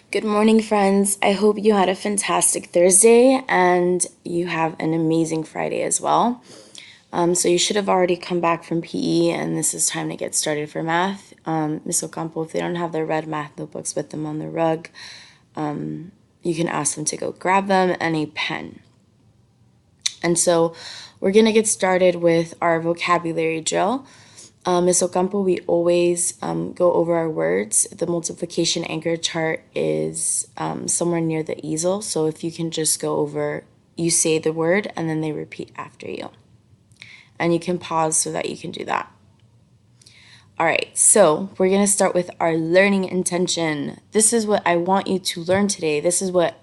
Good morning, friends. I hope you had a fantastic Thursday and you have an amazing Friday as well. So you should have already come back from PE, and this is time to get started for math. Miss Ocampo, if they don't have their red math notebooks with them on the rug, you can ask them to go grab them and a pen. And so we're going to get started with our vocabulary drill. Ms. Ocampo, we always go over our words. The multiplication anchor chart is somewhere near the easel. So if you can just go over, you say the word and then they repeat after you. And you can pause so that you can do that. All right, so we're going to start with our learning intention. This is what I want you to learn today. This is what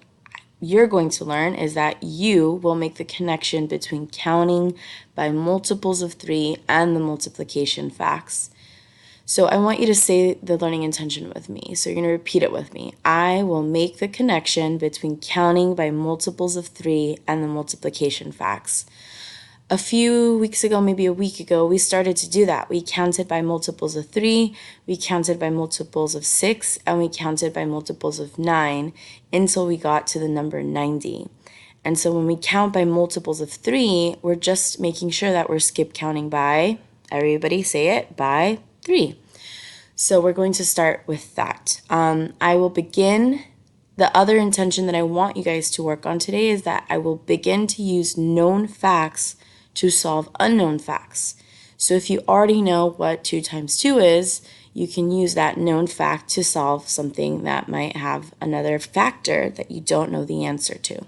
you're going to learn, is that you will make the connection between counting by multiples of 3 and the multiplication facts. So I want you to say the learning intention with me. So you're going to repeat it with me. I will make the connection between counting by multiples of 3 and the multiplication facts. A few weeks ago, maybe a week ago, we started to do that. We counted by multiples of 3, we counted by multiples of 6, and we counted by multiples of 9 until we got to the number 90. And so when we count by multiples of 3, we're just making sure that we're skip counting by, everybody say it, by 3. So we're going to start with that. I will begin. The other intention that I want you guys to work on today is that I will begin to use known facts to solve unknown facts. So if you already know what 2 times 2 is, you can use that known fact to solve something that might have another factor that you don't know the answer to.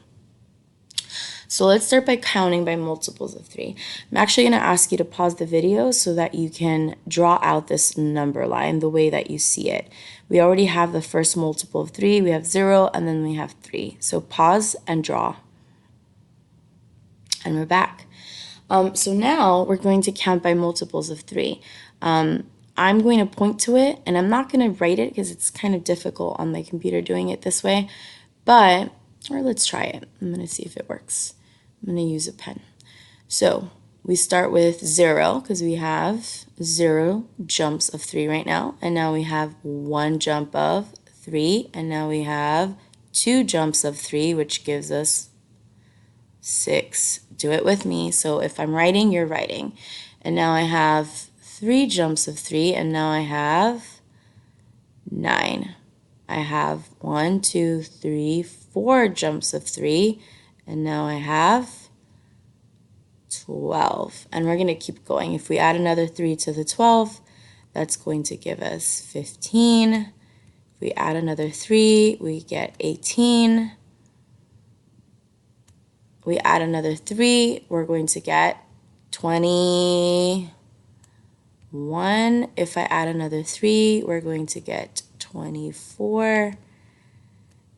So let's start by counting by multiples of 3. I'm actually going to ask you to pause the video so that you can draw out this number line the way that you see it. We already have the first multiple of 3. We have 0, and then we have 3. So pause and draw. And we're back. So now we're going to count by multiples of 3. I'm going to point to it, and I'm not going to write it because it's kind of difficult on my computer doing it this way, or let's try it. I'm going to see if it works. I'm going to use a pen. So we start with 0 because we have 0 jumps of 3 right now, and now we have 1 jump of 3, and now we have 2 jumps of 3, which gives us 6. Do it with me. So if I'm writing, you're writing. And now I have 3 jumps of 3, and now I have 9. I have 1, 2, 3, 4 jumps of 3, and now I have 12. And we're going to keep going. If we add another 3 to the 12, that's going to give us 15. If we add another 3, we get 18. We add another 3, we're going to get 21. If I add another 3, we're going to get 24.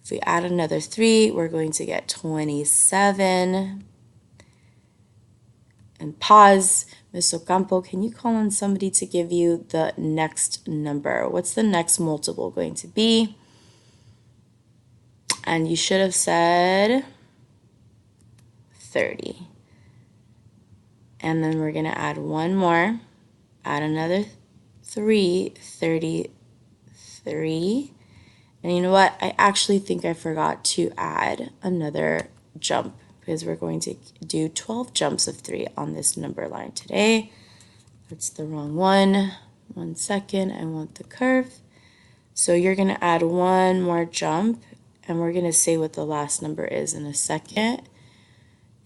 If we add another 3, we're going to get 27. And pause. Ms. Ocampo, can you call on somebody to give you the next number? What's the next multiple going to be? And you should have said 30. And then we're going to add one more, add another 3, 33. And you know what? I actually think I forgot to add another jump because we're going to do 12 jumps of 3 on this number line today. That's the wrong one. 1 second, I want the curve. So you're going to add one more jump, and we're going to say what the last number is in a second.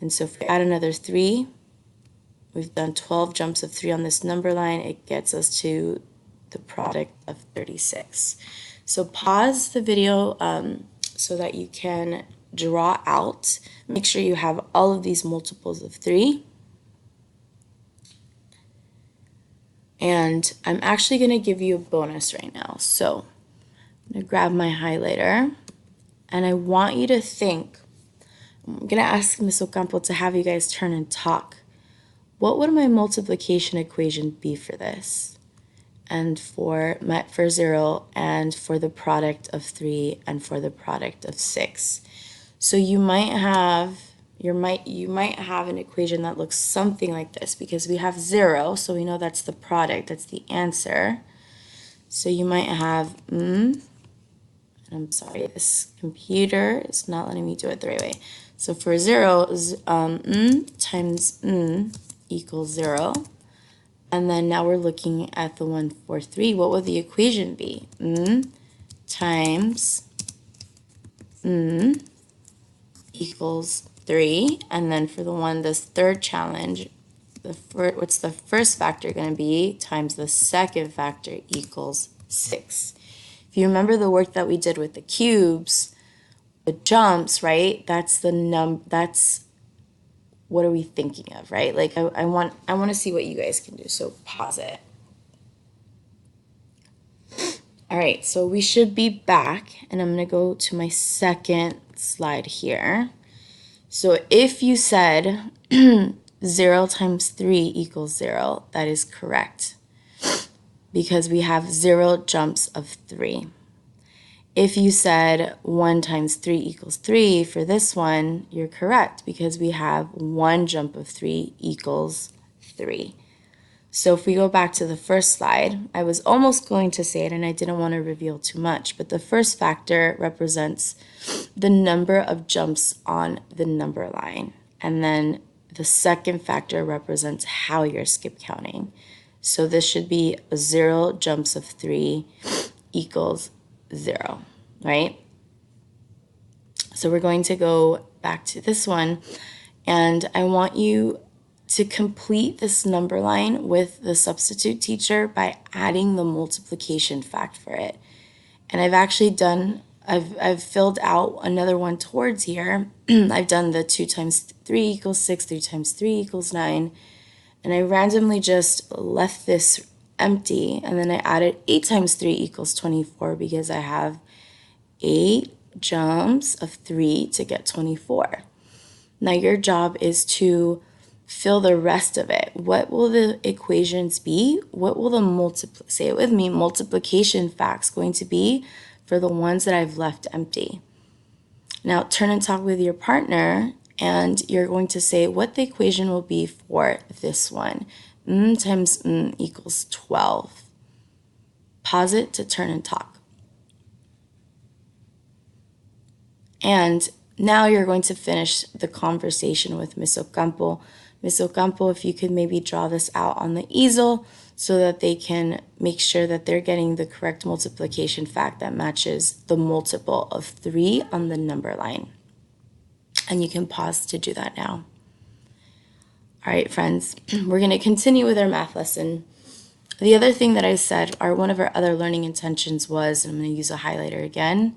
And so if we add another 3, we've done 12 jumps of 3 on this number line. It gets us to the product of 36. So pause the video so that you can draw out. Make sure you have all of these multiples of 3. And I'm actually going to give you a bonus right now. So I'm going to grab my highlighter, and I want you to think. I'm going to ask Ms. Ocampo to have you guys turn and talk. What would my multiplication equation be for this? And for 0, and for the product of 3, and for the product of 6. So you might have an equation that looks something like this, because we have 0, so we know that's the product, that's the answer. So you might have I'm sorry, this computer is not letting me do it the right way. So for 0, times equals 0. And then now we're looking at the one for 3. What would the equation be? Times equals 3. And then for the one, this third challenge, what's the first factor going to be? Times the second factor equals 6. If you remember the work that we did with the cubes, the jumps, right? That's what are we thinking of, right? Like I want to see what you guys can do. So pause it. All right, so we should be back, and I'm going to go to my second slide here. So if you said 0 times 3 equals 0, that is correct, because we have 0 jumps of 3. If you said 1 times 3 equals 3 for this one, you're correct, because we have 1 jump of 3 equals 3. So if we go back to the first slide, I was almost going to say it and I didn't want to reveal too much, but the first factor represents the number of jumps on the number line. And then the second factor represents how you're skip counting. So this should be 0 jumps of 3 equals 0, right? So we're going to go back to this one, and I want you to complete this number line with the substitute teacher by adding the multiplication fact for it. And I've actually done, I've filled out another one towards here. I've done the 2 times 3 equals 6, 3 times 3 equals 9. And I randomly just left this empty, and then I added 8 times 3 equals 24 because I have 8 jumps of 3 to get 24. Now your job is to fill the rest of it. What will the equations be? What will the say it with me, multiplication facts going to be for the ones that I've left empty? Now turn and talk with your partner, and you're going to say what the equation will be for this one. Times equals 12. Pause it to turn and talk. And now you're going to finish the conversation with Miss Ocampo. Miss Ocampo, if you could maybe draw this out on the easel so that they can make sure that they're getting the correct multiplication fact that matches the multiple of 3 on the number line. And you can pause to do that now. All right, friends, we're going to continue with our math lesson. The other thing that I said, one of our other learning intentions was, and I'm going to use a highlighter again,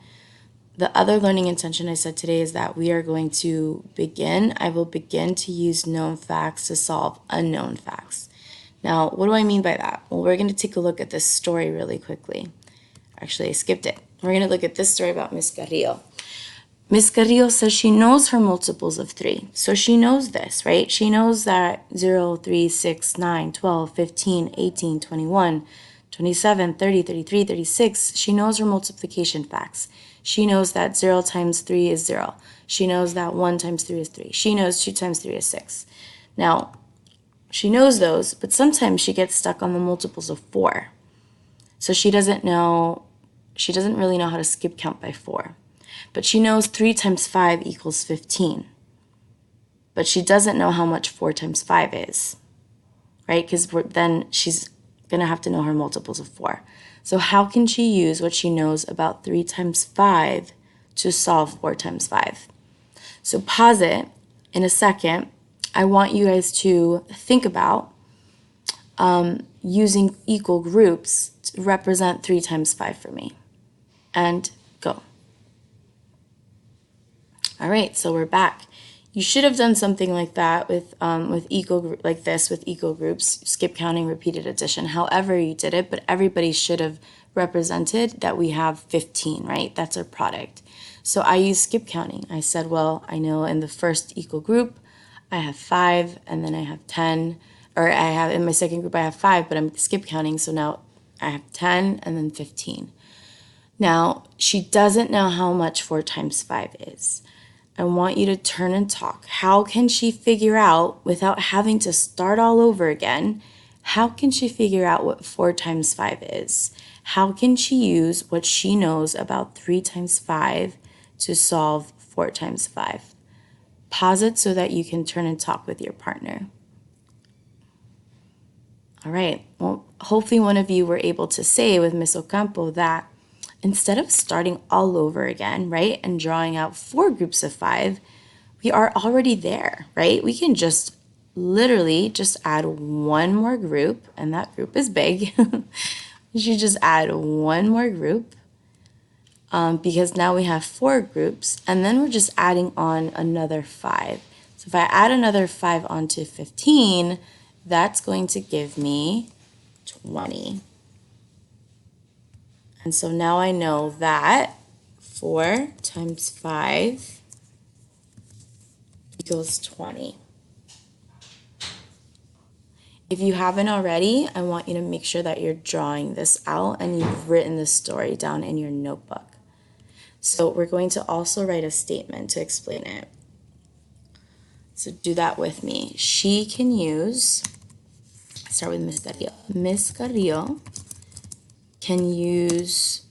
the other learning intention I said today is that we are going to I will begin to use known facts to solve unknown facts. Now, what do I mean by that? Well, we're going to take a look at this story really quickly. Actually, I skipped it. We're going to look at this story about Miss Carrillo. Miss Carrillo says she knows her multiples of 3. So she knows this, right? She knows that 0, 3, 6, 9, 12, 15, 18, 21, 27, 30, 33, 36. She knows her multiplication facts. She knows that 0 times 3 is 0. She knows that 1 times 3 is 3. She knows 2 times 3 is 6. Now, she knows those, but sometimes she gets stuck on the multiples of 4. So she doesn't really know how to skip count by 4. But she knows 3 times 5 equals 15. But she doesn't know how much 4 times 5 is, right? Because then she's going to have to know her multiples of 4. So how can she use what she knows about 3 times 5 to solve 4 times 5? So pause it in a second. I want you guys to think about using equal groups to represent 3 times 5 for me. And go. All right, so we're back. You should have done something like that with equal groups, skip counting, repeated addition, however you did it, but everybody should have represented that we have 15, right? That's our product. So I use skip counting. I said, well, I know in the first equal group, I have 5, and then I have 10, or I have in my second group, I have 5, but I'm skip counting, so now I have 10 and then 15. Now, she doesn't know how much 4 times 5 is. I want you to turn and talk. How can she figure out, without having to start all over again, how can she figure out what 4 times 5 is? How can she use what she knows about 3 times 5 to solve 4 times 5? Pause it so that you can turn and talk with your partner. All right, well, hopefully one of you were able to say with Miss Ocampo that instead of starting all over again, right, and drawing out 4 groups of 5, we are already there, right? We can just literally just add one more group, and that group is big. You should just add one more group because now we have 4 groups, and then we're just adding on another 5. So if I add another 5 onto 15, that's going to give me 20. And so now I know that 4 times 5 equals 20. If you haven't already, I want you to make sure that you're drawing this out and you've written this story down in your notebook. So we're going to also write a statement to explain it. So do that with me. She can use, start with Miss Carrillo. Miss Carrillo can use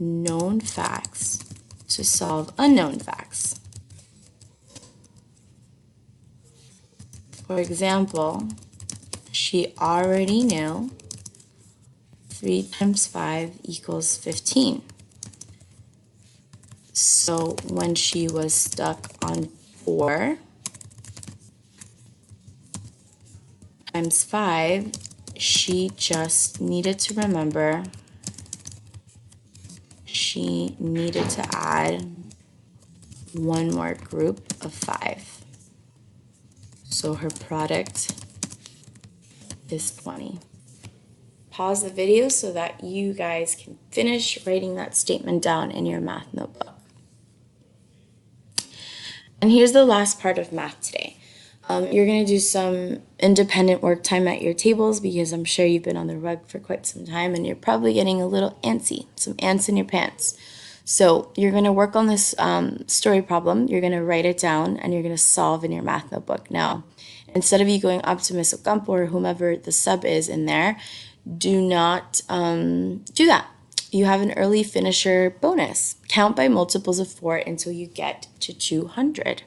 known facts to solve unknown facts. For example, she already knew 3 times 5 equals 15. So when she was stuck on 4 times 5, she just needed to remember she needed to add one more group of 5. So her product is 20. Pause the video so that you guys can finish writing that statement down in your math notebook. And here's the last part of math today. You're going to do some independent work time at your tables because I'm sure you've been on the rug for quite some time and you're probably getting a little antsy, some ants in your pants. So you're going to work on this story problem. You're going to write it down and you're going to solve in your math notebook. Now, instead of you going up to Miss Ocampo or whomever the sub is in there, do not do that. You have an early finisher bonus. Count by multiples of 4 until you get to 200.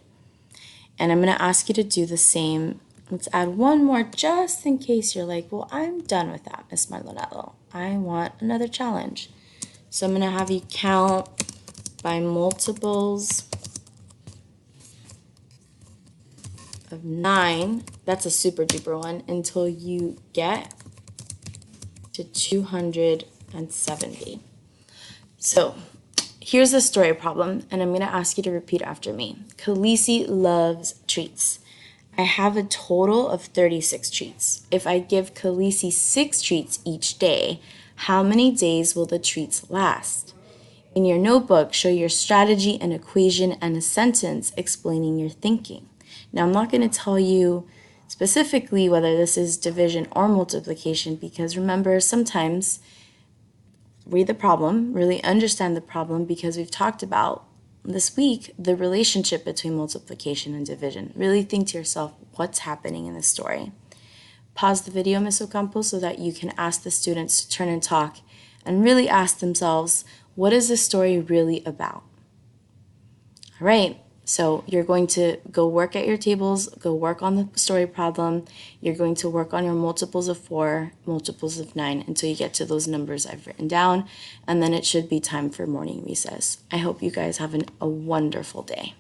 And I'm going to ask you to do the same. Let's add one more just in case you're like, well, I'm done with that, Miss Maldonado. I want another challenge. So I'm going to have you count by multiples of 9. That's a super duper one until you get to 270. So here's the story problem, and I'm going to ask you to repeat after me. Khaleesi loves treats. I have a total of 36 treats. If I give Khaleesi 6 treats each day, how many days will the treats last? In your notebook, show your strategy, an equation, and a sentence explaining your thinking. Now, I'm not going to tell you specifically whether this is division or multiplication because remember, sometimes read the problem, really understand the problem because we've talked about this week the relationship between multiplication and division. Really think to yourself, what's happening in this story? Pause the video, Ms. Ocampo, so that you can ask the students to turn and talk and really ask themselves, what is this story really about? All right, so you're going to go work at your tables, go work on the story problem. You're going to work on your multiples of 4, multiples of 9 until you get to those numbers I've written down, and then it should be time for morning recess. I hope you guys have a wonderful day.